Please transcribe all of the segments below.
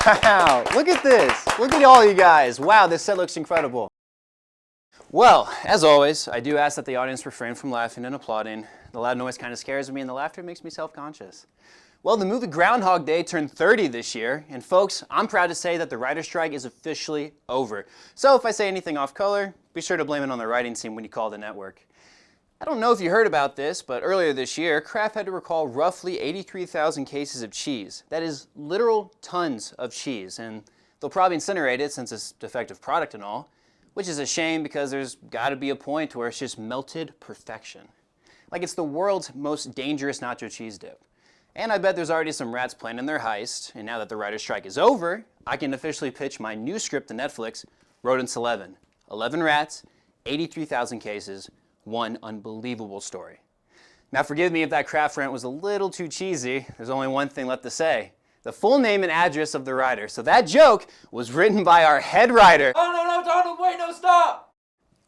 Wow, look at this. Look at all you guys. Wow, this set looks incredible. Well, as always, I do ask that the audience refrain from laughing and applauding. The loud noise kind of scares me and the laughter makes me self-conscious. Well, the movie Groundhog Day turned 30 this year, and folks, I'm proud to say that the writer's strike is officially over. So if I say anything off color, be sure to blame it on the writing team when you call the network. I don't know if you heard about this, but earlier this year, Kraft had to recall roughly 83,000 cases of cheese. That is literal tons of cheese, and they'll probably incinerate it since it's a defective product and all, which is a shame because there's got to be a point where it's just melted perfection. Like it's the world's most dangerous nacho cheese dip. And I bet there's already some rats planning their heist, and now that the writer's strike is over, I can officially pitch my new script to Netflix, Rodents 11. 11 rats, 83,000 cases, one unbelievable story. Now forgive me if that Kraft rant was a little too cheesy. There's only one thing left to say. The full name and address of the writer. So that joke was written by our head writer. Oh, no, Donald, wait, no, stop!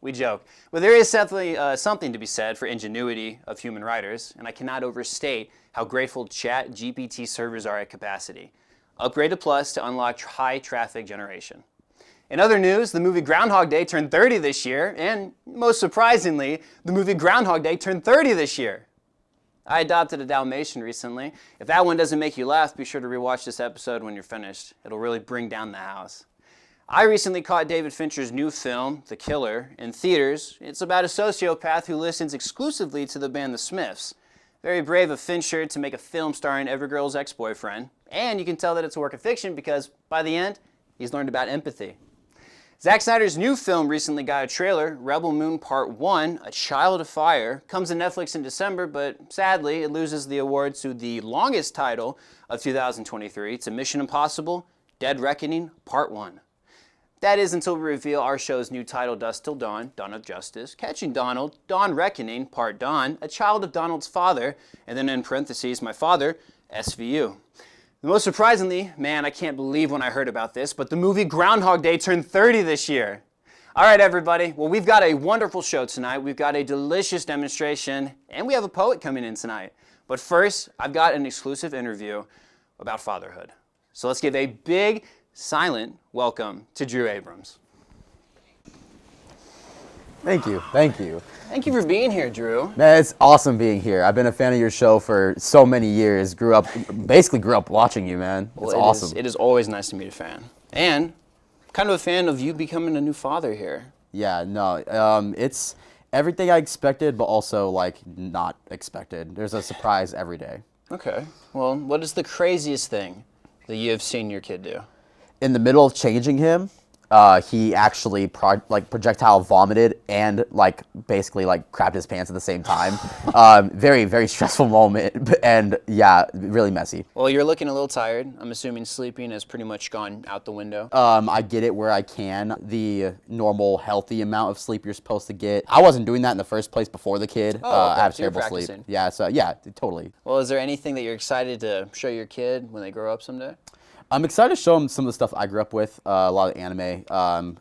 We joke. But there is something to be said for ingenuity of human writers, and I cannot overstate how grateful ChatGPT servers are at capacity. Upgrade to Plus to unlock high traffic generation. In other news, the movie Groundhog Day turned 30 this year, and most surprisingly, the movie Groundhog Day turned 30 this year. I adopted a Dalmatian recently. If that one doesn't make you laugh, be sure to rewatch this episode when you're finished. It'll really bring down the house. I recently caught David Fincher's new film, The Killer, in theaters. It's about a sociopath who listens exclusively to the band The Smiths. Very brave of Fincher to make a film starring Evergirl's ex-boyfriend. And you can tell that it's a work of fiction because, by the end, he's learned about empathy. Zack Snyder's new film recently got a trailer, Rebel Moon Part 1, A Child of Fire, comes to Netflix in December, but sadly it loses the award to the longest title of 2023, to Mission Impossible, Dead Reckoning Part 1. That is until we reveal our show's new title, Dusk Til Don, Dawn of Justice, Catching Donald, Dawn Reckoning, Part Dawn, A Child of Donald's Father, and then in parentheses, My Father, SVU. Most surprisingly, man, I can't believe when I heard about this, but the movie Groundhog Day turned 30 this year. All right, everybody. Well, we've got a wonderful show tonight. We've got a delicious demonstration, and we have a poet coming in tonight. But first, I've got an exclusive interview about fatherhood. So let's give a big, silent welcome to Drew Abrams. Thank you. Thank you. Thank you for being here, Drew. Man, it's awesome being here. I've been a fan of your show for so many years. Basically grew up watching you, man. It's awesome. It is always nice to meet a fan. And kind of a fan of you becoming a new father here. Yeah, no, it's everything I expected, but also like not expected. There's a surprise every day. Okay. Well, what is the craziest thing that you have seen your kid do? In the middle of changing him, he actually projectile vomited and basically crapped his pants at the same time. Very, very stressful moment, and yeah, really messy. Well, you're looking a little tired. I'm assuming sleeping has pretty much gone out the window. I get it where I can. The normal healthy amount of sleep you're supposed to get. I wasn't doing that in the first place before the kid. Oh, okay. I have So you're terrible sleep. practicing. Yeah, so yeah, totally. Well, is there anything that you're excited to show your kid when they grow up someday? I'm excited to show him some of the stuff I grew up with, a lot of anime.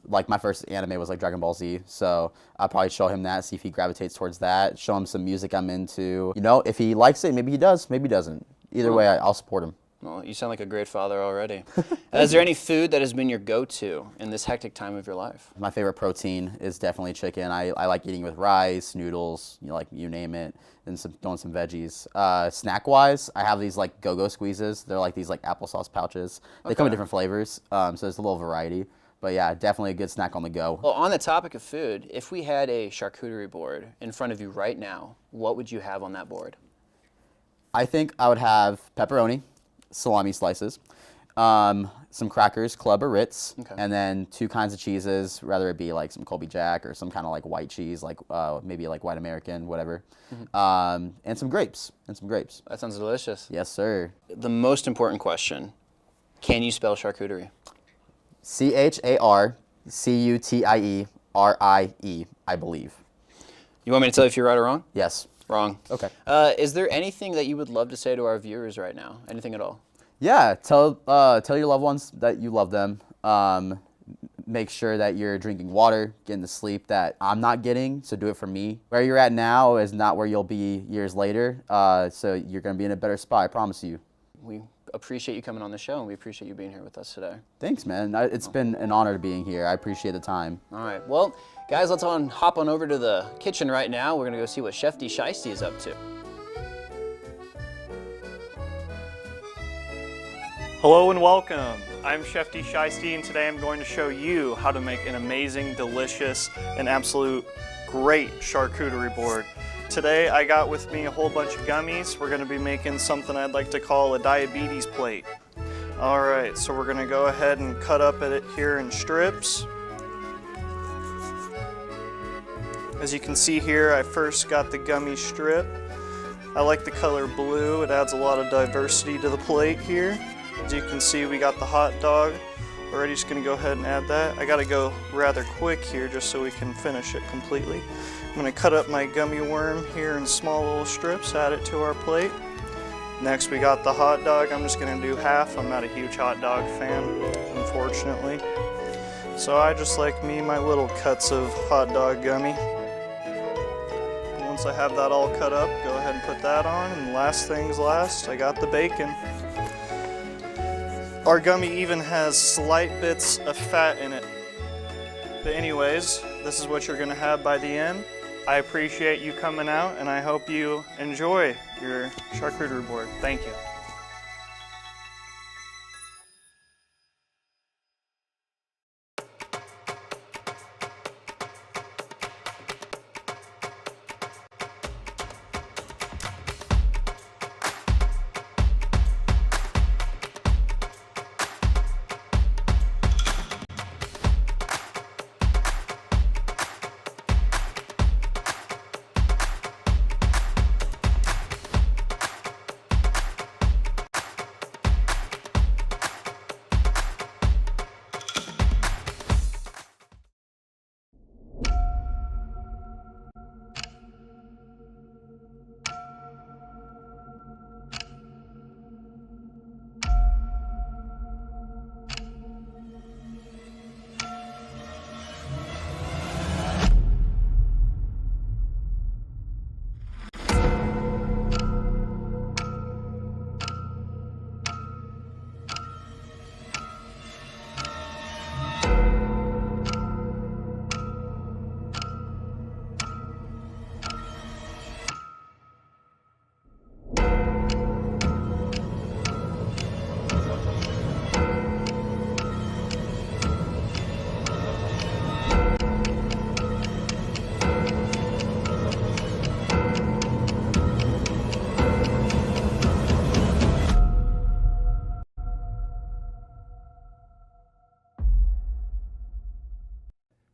Like my first anime was like Dragon Ball Z, so I'll probably show him that, see if he gravitates towards that, show him some music I'm into. You know, if he likes it, maybe he does, maybe he doesn't. Either way, I'll support him. Well, you sound like a great father already. Is there any food that has been your go-to in this hectic time of your life? My favorite protein is definitely chicken. I like eating with rice, noodles, you name it, and throwing some veggies. Snack-wise, I have these go-go squeezes. They're like these applesauce pouches. They come in different flavors, so there's a little variety. But yeah, definitely a good snack on the go. Well, on the topic of food, if we had a charcuterie board in front of you right now, what would you have on that board? I think I would have pepperoni, salami slices, some crackers, Club or Ritz, and then 2 kinds of cheeses, whether it be some Colby Jack or some kind of white cheese, maybe white American, whatever, and some grapes. That sounds delicious. Yes, sir. The most important question, can you spell charcuterie? CHARCUTIERIE, I believe. You want me to tell you if you're right or wrong? Yes. Wrong. Okay. Is there anything that you would love to say to our viewers right now? Anything at all? Yeah, tell your loved ones that you love them. Make sure that you're drinking water, getting the sleep that I'm not getting, so do it for me. Where you're at now is not where you'll be years later, so you're going to be in a better spot, I promise you. We appreciate you coming on the show, and we appreciate you being here with us today. Thanks, man. It's been an honor being here. I appreciate the time. All right. Well, guys, let's hop on over to the kitchen right now. We're going to go see what Chef D. Shiesty is up to. Hello and welcome. I'm Chef D. Shiesty, and today I'm going to show you how to make an amazing, delicious, and absolute great charcuterie board. Today I got with me a whole bunch of gummies. We're going to be making something I'd like to call a diabetes plate. Alright, so we're going to go ahead and cut up it here in strips. As you can see here, I first got the gummy strip. I like the color blue. It adds a lot of diversity to the plate here. As you can see, we got the hot dog. Already just going to go ahead and add that. I got to go rather quick here just so we can finish it completely. I'm going to cut up my gummy worm here in small little strips, add it to our plate. Next we got the hot dog. I'm just going to do half. I'm not a huge hot dog fan, unfortunately. So I just like my little cuts of hot dog gummy. Once I have that all cut up, go ahead and put that on. And last things last, I got the bacon. Our gummy even has slight bits of fat in it. But anyways, this is what you're gonna have by the end. I appreciate you coming out, and I hope you enjoy your charcuterie board. Thank you.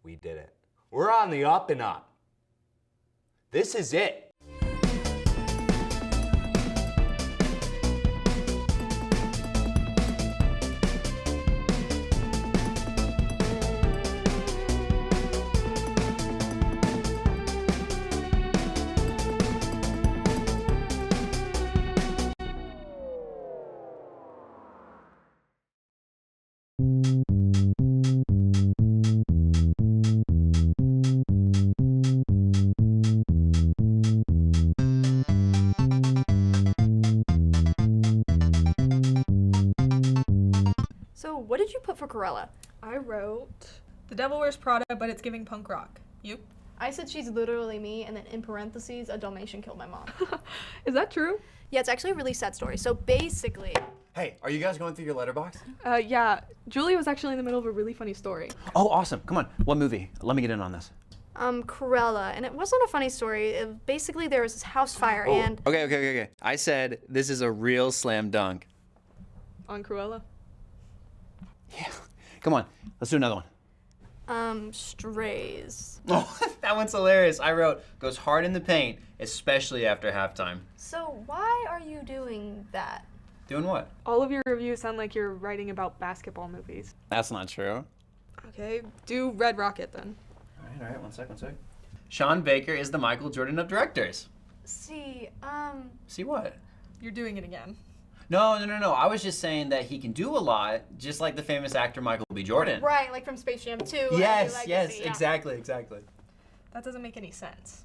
We did it. We're on the up and up. This is it. So, what did you put for Corella? I wrote, "The Devil Wears Prada, but it's giving punk rock." You? I said she's literally me, and then in parentheses, a Dalmatian killed my mom. Is that true? Yeah, it's actually a really sad story. So basically, Hey, are you guys going through your letterbox? Yeah. Julie was actually in the middle of a really funny story. Oh, awesome. Come on. What movie? Let me get in on this. Corella, and it wasn't a funny story. Basically, there was this house fire, and Okay. I said this is a real slam dunk. On Cruella? Yeah. Come on. Let's do another one. Strays. Oh, that one's hilarious. I wrote, goes hard in the paint, especially after halftime. So why are you doing that? Doing what? All of your reviews sound like you're writing about basketball movies. That's not true. Okay, do Red Rocket then. All right, one sec. Sean Baker is the Michael Jordan of directors. See, See what? You're doing it again. No. I was just saying that he can do a lot, just like the famous actor Michael B. Jordan. right, like from Space Jam 2. Yes, Legacy, yes, yeah. exactly. That doesn't make any sense.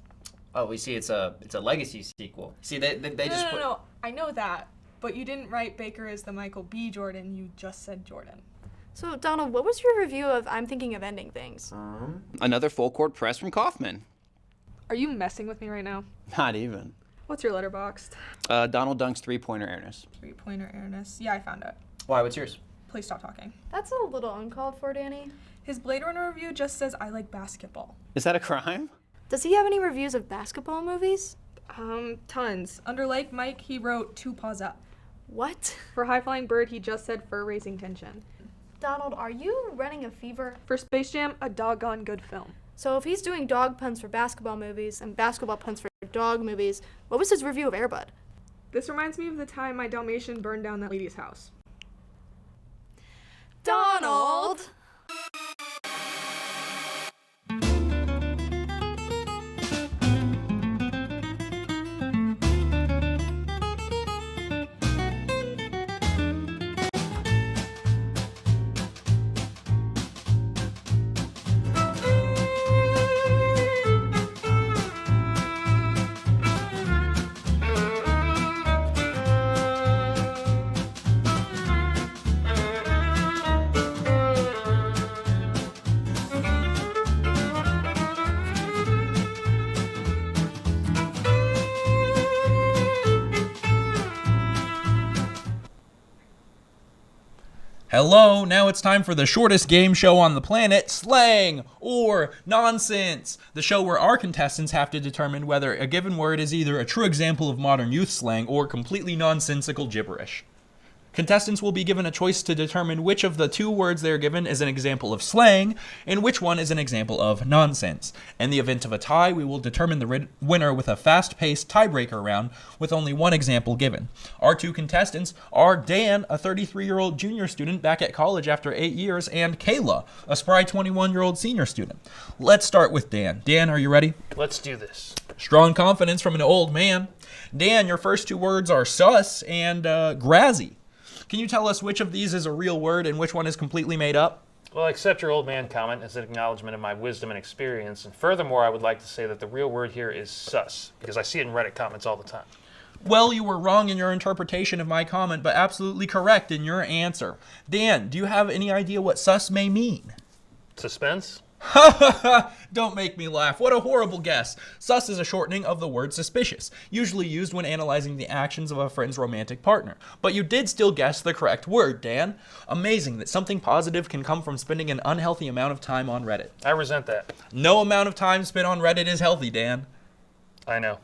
Oh, we see it's a legacy sequel. See, they just put... No. I know that, but you didn't write Baker as the Michael B. Jordan. You just said Jordan. So, Donald, what was your review of I'm Thinking of Ending Things? Another full court press from Kaufman. Are you messing with me right now? Not even. What's your letterboxd? Donald Dunk's three-pointer airness. Three-pointer airness. Yeah, I found it. Why? What's yours? Please stop talking. That's a little uncalled for, Danny. His Blade Runner review just says I like basketball. Is that a crime? Does he have any reviews of basketball movies? Tons. Under Like Mike, he wrote 2 Paws Up. What? For High Flying Bird, he just said fur-raising tension. Donald, are you running a fever? For Space Jam, a doggone good film. So if he's doing dog puns for basketball movies and basketball puns for dog movies, what was his review of Air Bud? This reminds me of the time my Dalmatian burned down that lady's house. Donald! Hello, now it's time for the shortest game show on the planet, Slang or Nonsense. The show where our contestants have to determine whether a given word is either a true example of modern youth slang or completely nonsensical gibberish. Contestants will be given a choice to determine which of the 2 words they are given is an example of slang and which one is an example of nonsense. In the event of a tie, we will determine the winner with a fast-paced tiebreaker round with only 1 example given. Our 2 contestants are Dan, a 33-year-old junior student back at college after 8 years, and Kayla, a spry 21-year-old senior student. Let's start with Dan. Dan, are you ready? Let's do this. Strong confidence from an old man. Dan, your first 2 words are sus and grazzy. Can you tell us which of these is a real word and which one is completely made up? Well, I accept your old man comment as an acknowledgement of my wisdom and experience, and furthermore, I would like to say that the real word here is sus, because I see it in Reddit comments all the time. Well, you were wrong in your interpretation of my comment, but absolutely correct in your answer. Dan, do you have any idea what sus may mean? Suspense? Ha ha ha! Don't make me laugh. What a horrible guess. Sus is a shortening of the word suspicious, usually used when analyzing the actions of a friend's romantic partner. But you did still guess the correct word, Dan. Amazing that something positive can come from spending an unhealthy amount of time on Reddit. I resent that. No amount of time spent on Reddit is healthy, Dan. I know.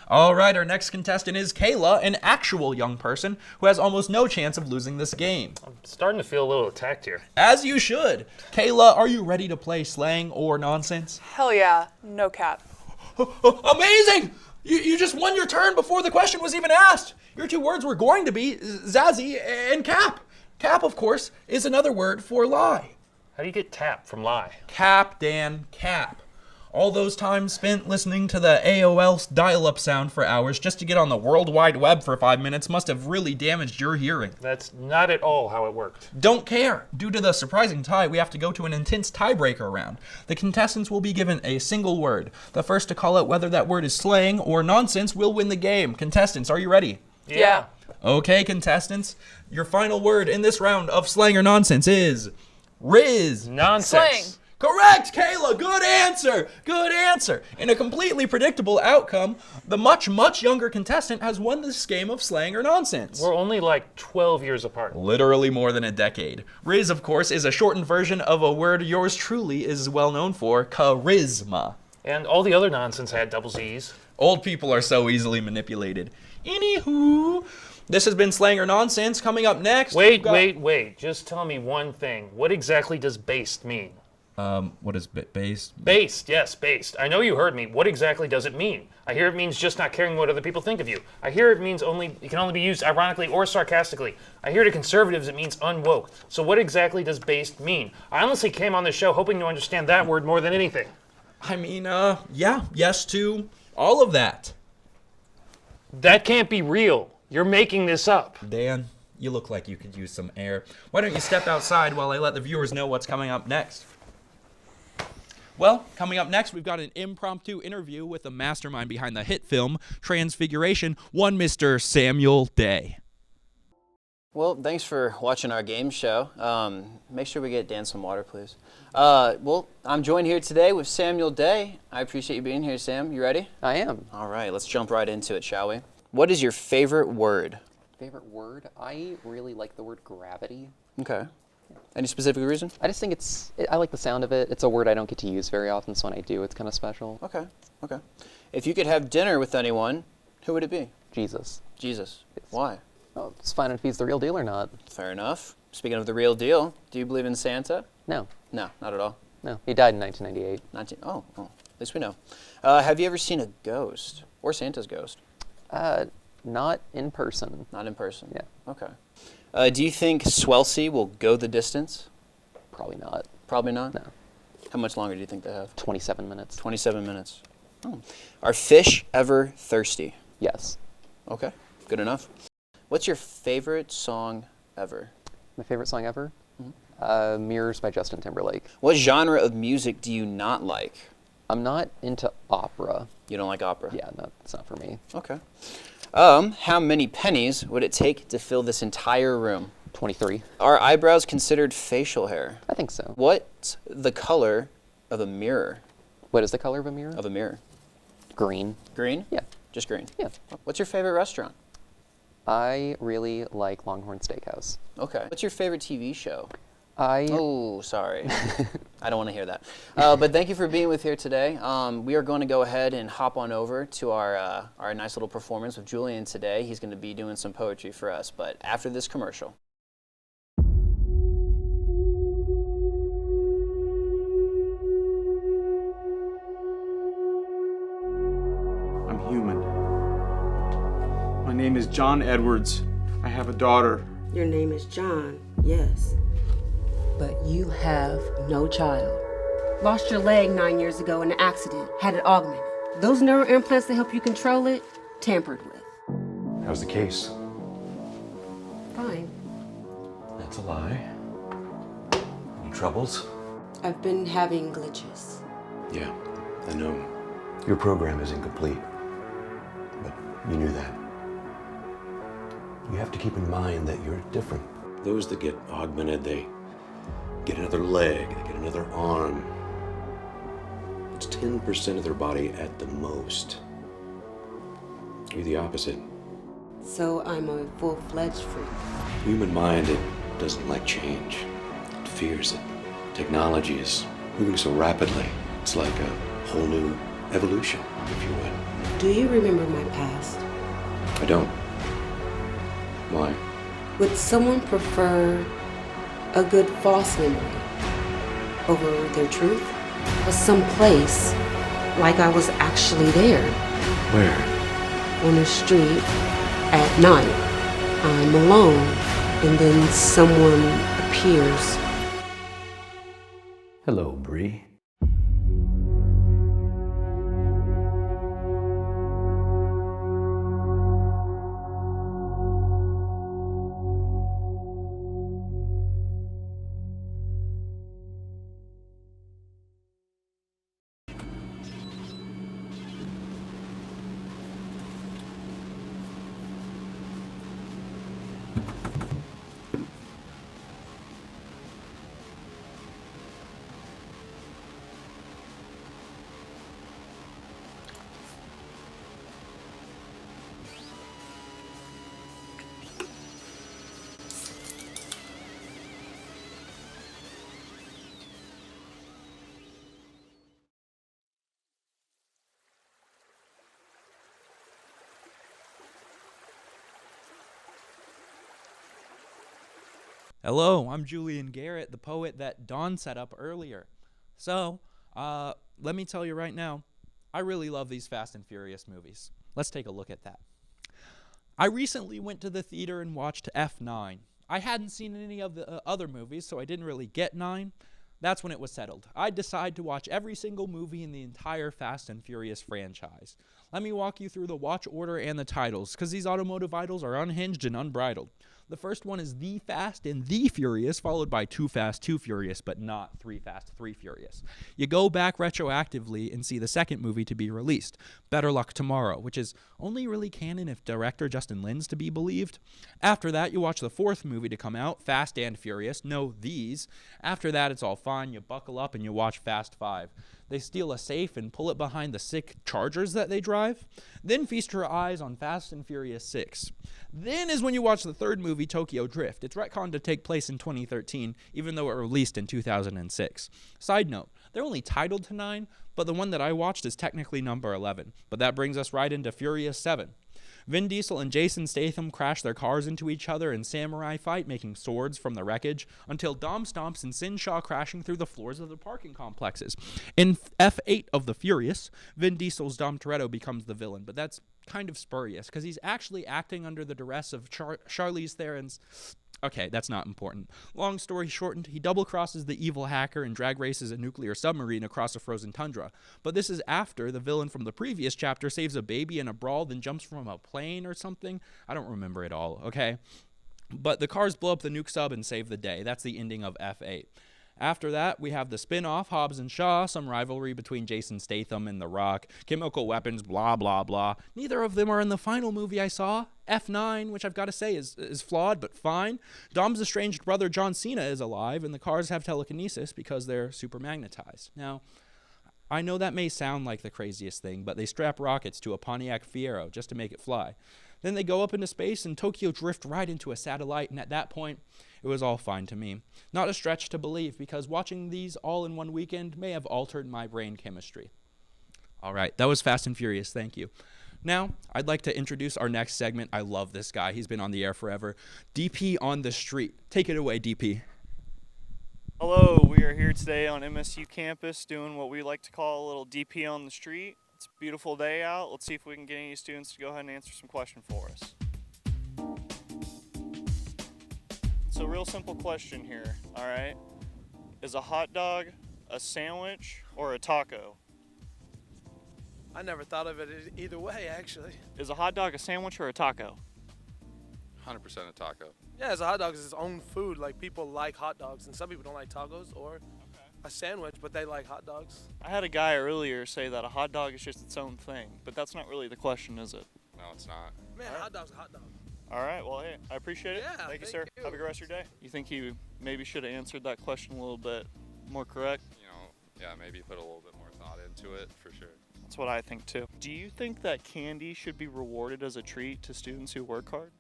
All right, our next contestant is Kayla, an actual young person who has almost no chance of losing this game. I'm starting to feel a little attacked here. As you should. Kayla, are you ready to play slang or nonsense? Hell yeah, no cap. Amazing! You just won your turn before the question was even asked. Your 2 words were going to be zazzy and cap. Cap, of course, is another word for lie. How do you get tap from lie? Cap, Dan, cap. All those times spent listening to the AOL dial-up sound for hours just to get on the World Wide Web for 5 minutes must have really damaged your hearing. That's not at all how it worked. Don't care. Due to the surprising tie, we have to go to an intense tiebreaker round. The contestants will be given a single word. The first to call out whether that word is slang or nonsense will win the game. Contestants, are you ready? Yeah. Okay, contestants. Your final word in this round of slang or nonsense is Riz. Nonsense. Slang. Correct, Kayla. Good answer. Good answer. In a completely predictable outcome, the much, much younger contestant has won this game of slang or nonsense. We're only like 12 years apart. Literally more than a decade. Riz, of course, is a shortened version of a word yours truly is well known for, charisma. And all the other nonsense had double Z's. Old people are so easily manipulated. Anywho, this has been Slang or Nonsense. Coming up next... Wait. Just tell me one thing. What exactly does based mean? What is based? Based, yes, based. I know you heard me. What exactly does it mean? I hear it means just not caring what other people think of you. I hear it means it can only be used ironically or sarcastically. I hear to conservatives it means unwoke. So what exactly does based mean? I honestly came on this show hoping to understand that word more than anything. I mean, yeah, yes to all of that. That can't be real. You're making this up. Dan, you look like you could use some air. Why don't you step outside while I let the viewers know what's coming up next? Well, coming up next, we've got an impromptu interview with the mastermind behind the hit film Transfiguration, one Mr. Samuel Day. Well, thanks for watching our game show. Make sure we get Dan some water, please. Well, I'm joined here today with Samuel Day. I appreciate you being here, Sam. You ready? I am. All right, let's jump right into it, shall we? What is your favorite word? Favorite word? I really like the word gravity. Okay. Any specific reason? I just think I like the sound of it. It's a word I don't get to use very often, so when I do, it's kind of special. Okay. If you could have dinner with anyone, who would it be? Jesus. Jesus. Why? Oh, it's fine if he's the real deal or not. Fair enough. Speaking of the real deal, do you believe in Santa? No. No, not at all. No, he died in 1998. Oh, at least we know. Have you ever seen a ghost? Or Santa's ghost? Not in person. Not in person? Yeah. Okay. Do you think Swelsey will go the distance? Probably not. Probably not? No. How much longer do you think they have? 27 minutes. 27 minutes. Oh. Are fish ever thirsty? Yes. Okay, good enough. What's your favorite song ever? My favorite song ever? Mirrors by Justin Timberlake. What genre of music do you not like? I'm not into opera. You don't like opera? Yeah, no, it's not for me. Okay. How many pennies would it take to fill this entire room? 23. Are eyebrows considered facial hair? I think so. What's the color of a mirror? What is the color of a mirror? Of a mirror. Green. Green? Yeah. Just green? Yeah. What's your favorite restaurant? I really like Longhorn Steakhouse. Okay. What's your favorite TV show? Oh, sorry. I don't want to hear that. But thank you for being with here today. We are going to go ahead and hop on over to our nice little performance with Julian today. He's going to be doing some poetry for us, but after this commercial. I'm human. My name is John Edwards. I have a daughter. Your name is John, yes. But you have no child. Lost your leg 9 years ago in an accident, had it augmented. Those neural implants that help you control it, tampered with. How's the case? Fine. That's a lie. Any troubles? I've been having glitches. Yeah, I know. Your program is incomplete. But you knew that. You have to keep in mind that you're different. Those that get augmented, they get another leg, they get another arm. It's 10% of their body at the most. You're the opposite. So I'm a full-fledged freak. Human mind, it doesn't like change. It fears it. Technology is moving so rapidly. It's like a whole new evolution, if you would. Do you remember my past? I don't. Why? Would someone prefer a good false memory over their truth? Or some place like I was actually there? Where? On the street at night. I'm alone, and then someone appears. Hello, Bree. Hello, I'm Julian Garrett, the poet that Don set up earlier. So, let me tell you right now, I really love these Fast and Furious movies. Let's take a look at that. I recently went to the theater and watched F9. I hadn't seen any of the other movies, so I didn't really get 9. That's when it was settled. I decided to watch every single movie in the entire Fast and Furious franchise. Let me walk you through the watch order and the titles, because these automotive idols are unhinged and unbridled. The first one is The Fast and The Furious, followed by Too Fast, Too Furious, but not 3 Fast, 3 Furious. You go back retroactively and see the second movie to be released, Better Luck Tomorrow, which is only really canon if director Justin Lin's to be believed. After that, you watch the fourth movie to come out, Fast and Furious, no these. After that, it's all fine. You buckle up and you watch Fast 5. They steal a safe and pull it behind the sick Chargers that they drive. Then feast your eyes on Fast and Furious 6. Then is when you watch the third movie, Tokyo Drift. It's retconned to take place in 2013, even though it released in 2006. Side note, they're only titled to 9, but the one that I watched is technically number 11. But that brings us right into Furious 7. Vin Diesel and Jason Statham crash their cars into each other in samurai fight, making swords from the wreckage, until Dom stomps and Sin Shaw crashing through the floors of the parking complexes. In F8 of The Furious, Vin Diesel's Dom Toretto becomes the villain, but that's kind of spurious, because he's actually acting under the duress of Charlize Theron's... Okay, that's not important. Long story shortened, he double-crosses the evil hacker and drag races a nuclear submarine across a frozen tundra. But this is after the villain from the previous chapter saves a baby in a brawl, then jumps from a plane or something. I don't remember it all, okay? But the cars blow up the nuke sub and save the day. That's the ending of F8. After that, we have the spin-off, Hobbs and Shaw, some rivalry between Jason Statham and The Rock, chemical weapons, blah, blah, blah. Neither of them are in the final movie I saw, F9, which I've got to say is flawed, but fine. Dom's estranged brother John Cena is alive, and the cars have telekinesis because they're super magnetized. Now, I know that may sound like the craziest thing, but they strap rockets to a Pontiac Fiero just to make it fly. Then they go up into space and Tokyo drift right into a satellite, and at that point, it was all fine to me. Not a stretch to believe, because watching these all in one weekend may have altered my brain chemistry. All right, that was Fast and Furious, thank you. Now, I'd like to introduce our next segment. I love this guy. He's been on the air forever. DP on the Street. Take it away, DP. Hello, we are here today on MSU campus doing what we like to call a little DP on the street. It's a beautiful day out. Let's see if we can get any students to go ahead and answer some questions for us. So, real simple question here, all right? Is a hot dog a sandwich or a taco? I never thought of it either way, actually. Is a hot dog a sandwich or a taco? 100% a taco. Yeah, as a hot dog is its own food. Like, people like hot dogs, and some people don't like tacos or a sandwich, but they like hot dogs. I had a guy earlier say that a hot dog is just its own thing, but that's not really the question, is it? No, it's not. Man, hot dog's a hot dog. All right, well, hey, I appreciate it. Yeah, thank you, sir. you. Have a good rest of your day. You think he maybe should have answered that question a little bit more correct? You know, yeah, maybe put a little bit more thought into it, for sure. That's what I think, too. Do you think that candy should be rewarded as a treat to students who work hard?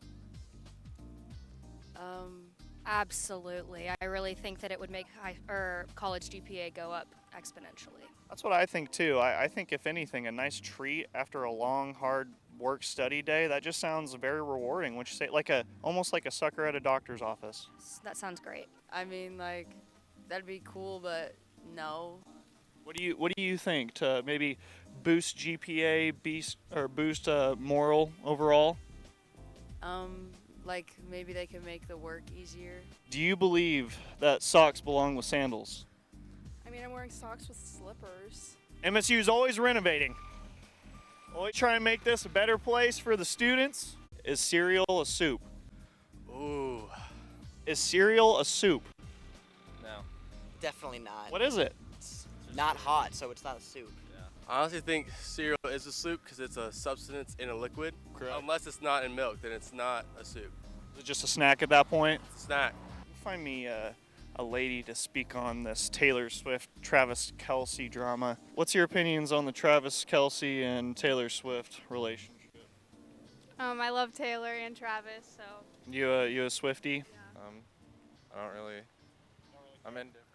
Absolutely. I really think that it would make college GPA go up exponentially. That's what I think, too. I think, if anything, a nice treat after a long, hard work study day, that just sounds very rewarding. Would you say, almost like a sucker at a doctor's office? That sounds great. I mean, that'd be cool, but no. What do you think to maybe boost GPA, boost moral overall? Maybe they can make the work easier. Do you believe that socks belong with sandals? I mean, I'm wearing socks with slippers. MSU is always renovating. Always trying to make this a better place for the students. Is cereal a soup? Ooh. Is cereal a soup? No. Definitely not. What is it? It's not hot, so it's not a soup. I honestly think cereal is a soup because it's a substance in a liquid. Correct. Unless it's not in milk, then it's not a soup. Is it just a snack at that point? Snack. Find me a lady to speak on this Taylor Swift, Travis Kelce drama. What's your opinions on the Travis Kelce and Taylor Swift relationship? I love Taylor and Travis, so. You a Swiftie? I don't really. I'm indifferent.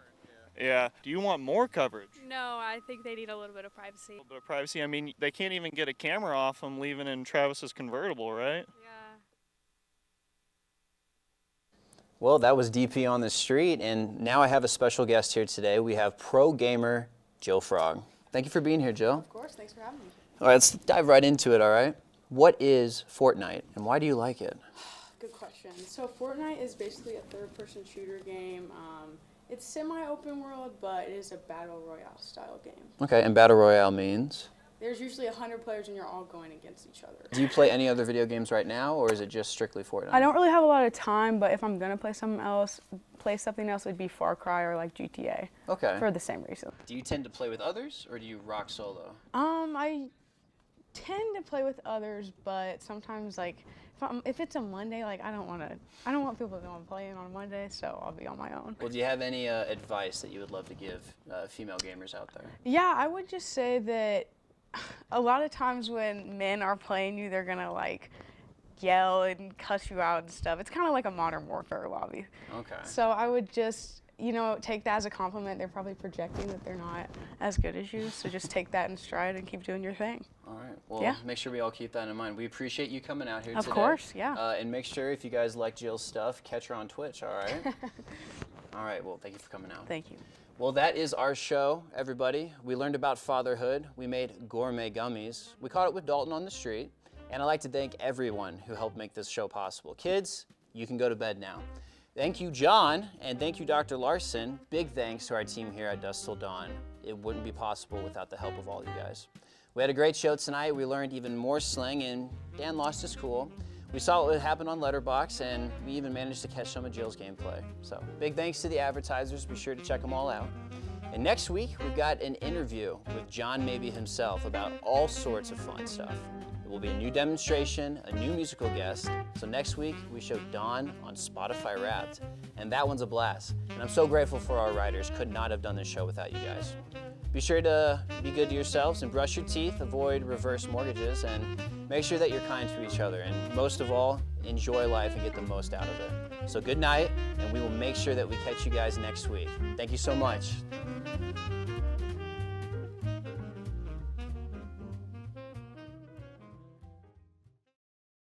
Yeah. Do you want more coverage? No, I think they need a little bit of privacy. A little bit of privacy. I mean, they can't even get a camera off them leaving in Travis's convertible, right? Yeah. Well, that was DP on the Street, and now I have a special guest here today. We have pro gamer Jill Frog. Thank you for being here, Jill. Of course, thanks for having me. All right, let's dive right into it, all right? What is Fortnite, and why do you like it? Good question. So Fortnite is basically a third-person shooter game. It's semi-open world, but it is a battle royale style game. Okay, and Battle Royale means? There's usually 100 players and you're all going against each other. Do you play any other video games right now, or is it just strictly Fortnite? I don't really have a lot of time, but if I'm gonna play something else, it'd be Far Cry or like GTA. Okay. For the same reason. Do you tend to play with others, or do you rock solo? I tend to play with others, but sometimes like if it's a Monday, like I don't want people to know I'm playing on Monday, so I'll be on my own. Well, do you have any advice that you would love to give female gamers out there? Yeah, I would just say that a lot of times when men are playing you, they're gonna like yell and cuss you out and stuff. It's kind of like a Modern Warfare lobby. Okay. So I would just, take that as a compliment. They're probably projecting that they're not as good as you, so just take that in stride and keep doing your thing. All right. Well, yeah. Make sure we all keep that in mind. We appreciate you coming out here Of today. course, yeah. And make sure if you guys like Jill's stuff, catch her on Twitch, all right? All right, well, thank you for coming out. Thank you. Well, that is our show, everybody. We learned about fatherhood. We made gourmet gummies. We caught it with Dalton on the Street. And I'd like to thank everyone who helped make this show possible. Kids, you can go to bed now. Thank you, John, and thank you, Dr. Larson. Big thanks to our team here at Dusk Til Don. It wouldn't be possible without the help of all you guys. We had a great show tonight. We learned even more slang, and Dan lost his cool. We saw what would happen on Letterboxd, and we even managed to catch some of Jill's gameplay. So big thanks to the advertisers. Be sure to check them all out. And next week, we've got an interview with John Mabey himself about all sorts of fun stuff. It will be a new demonstration, a new musical guest. So next week, we show Dawn on Spotify Wrapped, and that one's a blast. And I'm so grateful for our writers. Could not have done this show without you guys. Be sure to be good to yourselves and brush your teeth, avoid reverse mortgages, and make sure that you're kind to each other. And most of all, enjoy life and get the most out of it. So good night, and we will make sure that we catch you guys next week. Thank you so much.